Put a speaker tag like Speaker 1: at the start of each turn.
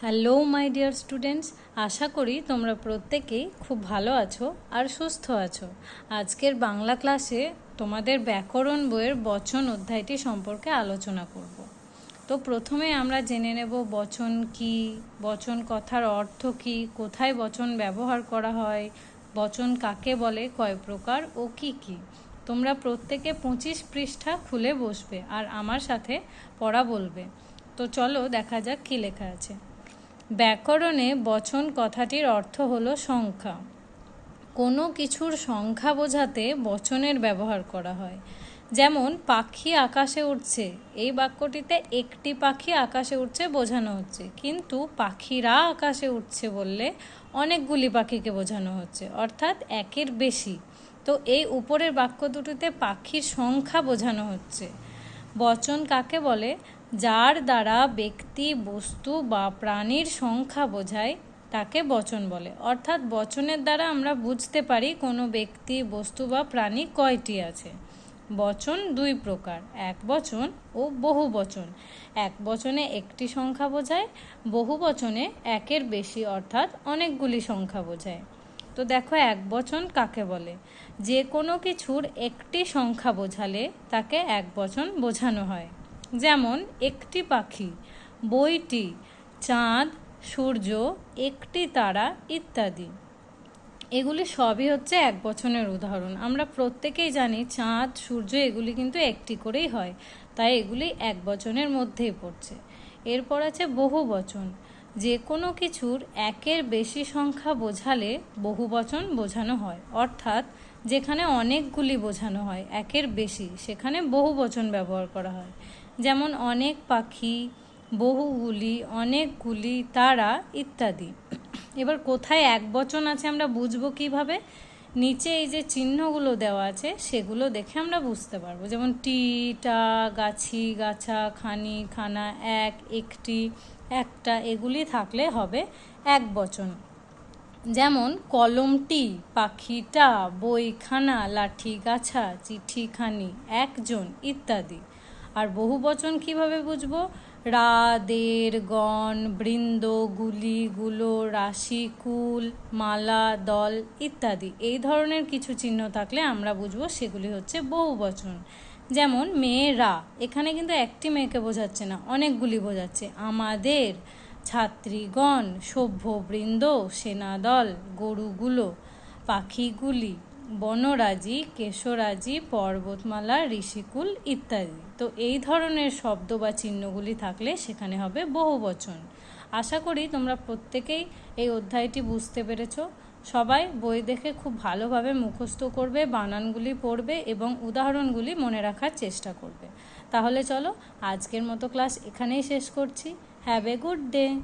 Speaker 1: Hello my dear students, আশা করি তোমরা প্রত্যেকেই খুব ভালো আছো আর সুস্থ আছো। আজকের বাংলা ক্লাসে তোমাদের ব্যাকরণ বইয়ের বচন অধ্যায়টি সম্পর্কে আলোচনা করব। তো প্রথমে আমরা জেনে নেব বচন কি, বচন কথার অর্থ কি, কোথায় বচন ব্যবহার করা হয়, বচন কাকে বলে, কয় প্রকার ও কি কি। তোমরা প্রত্যেকে 25 পৃষ্ঠা খুলে বসবে আর আমার সাথে পড়া বলবে। তো চলো দেখা যাক কী লেখা আছে। ব্যাকরণে বচন কথাটির অর্থ হলো সংখ্যা। কোনো কিছুর সংখ্যা বোঝাতে বচনের ব্যবহার করা হয়। যেমন পাখি আকাশে উড়ছে, এই বাক্যটিতে একটি পাখি আকাশে উড়ছে বোঝানো হচ্ছে, কিন্তু পাখিরা আকাশে উঠছে বললে অনেকগুলি পাখিকে বোঝানো হচ্ছে, অর্থাৎ একের বেশি। তো এই উপরের বাক্য দুটিতে পাখির সংখ্যা বোঝানো হচ্ছে। বচন কাকে বলে? যার দ্বারা ব্যক্তি, বস্তু বা প্রাণীর সংখ্যা বোঝায় তাকে বচন বলে। অর্থাৎ বচনের দ্বারা আমরা বুঝতে পারি কোনো ব্যক্তি, বস্তু বা প্রাণী কয়টি আছে। বচন দুই প্রকার, এক বচন ও বহু বচন। এক বচনে একটি সংখ্যা বোঝায়, বহু বচনে একের বেশি অর্থাৎ অনেকগুলি সংখ্যা বোঝায়। তো দেখো এক বচন কাকে বলে? যে কোনো কিছুর একটি সংখ্যা বোঝালে তাকে এক বচন বোঝানো হয়। যেমন একটি পাখি, বইটি, চাঁদ, সূর্য, একটি তারা ইত্যাদি। এগুলি সবই হচ্ছে এক বচনের উদাহরণ। আমরা প্রত্যেকেই জানি চাঁদ, সূর্য এগুলি কিন্তু একটি করেই হয়, তাই এগুলি এক বচনের মধ্যেই পড়ছে। এরপর আছে বহু বচন। যে কোনো কিছুর একের বেশি সংখ্যা বোঝালে বহু বচন বোঝানো হয়। অর্থাৎ যেখানে অনেকগুলি বোঝানো হয়, একের বেশি, সেখানে বহু বচন ব্যবহার করা হয়। যেমন অনেক পাখি, বহুগুলি, অনেকগুলি তারা ইত্যাদি। এবার কোথায় এক বচন আছে আমরা বুঝবো কিভাবে? নিচে এই যে চিহ্নগুলো দেওয়া আছে সেগুলো দেখে আমরা বুঝতে পারবো। যেমন টি, টা, গাছি, গাছা, খানি, খানা, এক, একটি, একটা, এগুলি থাকলে হবে এক বচন। যেমন কলমটি, পাখিটা, বইখানা, লাঠি, গাছা, চিঠি, খানি, একজন ইত্যাদি। আর বহু বচন কীভাবে বুঝবো? রা, দের, গণ, বৃন্দ, গুলি, গুলো, রাশি, কুল, মালা, দল ইত্যাদি। এই ধরনের কিছু চিহ্ন থাকলে আমরা বুঝবো সেগুলি হচ্ছে বহু বচন। যেমন মেয়েরা, এখানে কিন্তু একটি মেয়েকে বোঝাচ্ছে না, অনেকগুলি বোঝাচ্ছে। আমাদের, ছাত্রীগণ, সভ্যবৃন্দ, সেনাদল, গরুগুলো, পাখিগুলি, বনরাজি, কেশরাজি, পর্বতমালা, ঋষিকুল ইত্যাদি। তো এই ধরনের শব্দ বা চিহ্নগুলি থাকলে সেখানে হবে বহু বচন। আশা করি তোমরা প্রত্যেকেই এই অধ্যায়টি বুঝতে পেরেছ। সবাই বই দেখে খুব ভালোভাবে মুখস্থ করবে, বানানগুলি পড়বে এবং উদাহরণগুলি মনে রাখার চেষ্টা করবে। তাহলে চলো আজকের মতো ক্লাস এখানেই শেষ করছি। Have a good day.